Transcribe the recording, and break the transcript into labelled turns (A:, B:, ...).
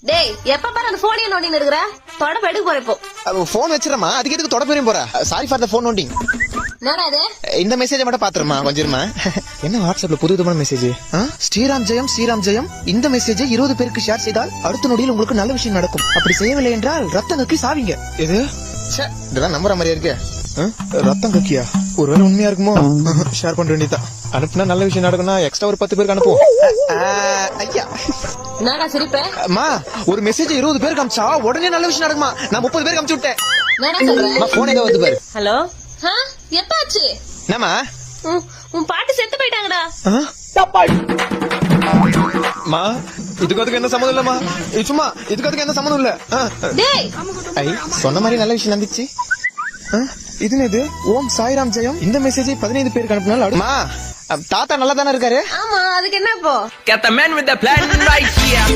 A: டேய் எப்ப பாரு அந்த போனையே நோண்டின்னு இருக்கிற தொடப்பு எடுக்க போற இப்போ
B: போன் வச்சிரமா அதுக்கு எதுக்கு தொட போறேன் போற சாரி ஃபார் த போன் நோண்டிங்
A: என்னடா இது
B: இந்த மெசேஜ் மட்டும் பாத்துருமா கொஞ்சம் இருமா என்ன வாட்ஸ்அப்ல புது விதமான மெசேஜ் ஸ்ரீராம் ஜெயம் இந்த மெசேஜை 20 பேருக்கு ஷேர் செய்தால் அடுத்த நொடியில் உங்களுக்கு நல்ல விஷயம் நடக்கும் அப்படி செய்யவில்லை என்றால் ரத்தம் கக்கி சாவீங்க இது இதெல்லாம் நம்புற மாதிரியா இருக்கு ரத்தம் கக்கியா ஒருவேளை உண்மையா இருக்குமோ ஷேர் பண்ற வேண்டியதான் அனுப்புனா நல்ல விஷயம் நடக்கும்னா எக்ஸ்ட்ரா ஒரு 10 பேருக்கு அனுப்புவோம் ஐயா
A: என்னடா சிரிப்ப
B: அம்மா ஒரு மெசேஜ் 20 பேருக்கு அனுப்பிச்சா உடனே நல்ல விஷயம் நடக்குமா நான் 30 பேருக்கு அனுப்பிச்சு விட்டேன்
A: என்னடா சொல்ற
B: போன் ஏதோ வந்து பாரு
A: ஹலோ எப்ப ஆச்சு
B: என்னம்மா
A: உன் பாட்டு செத்து போயிட்டாங்கடா
B: மா இதுக்கு என்ன சம்மந்தம் இல்லம்மா சும்மா இதுக்கு என்ன சம்மந்தம் இல்ல
A: டேய்
B: ஐ சொன்ன மாதிரி நல்ல விஷயம் நடந்துச்சு இது என்னது ஓம் சாய்ராம் ஜெயம் இந்த மெசேஜை 15 பேருக்கு அனுப்பினாலும் அம்மா தாத்தா நல்லா தானே இருக்காரு
A: ஆமா அதுக்கு என்ன இப்போ
C: Got the man with the plan right here.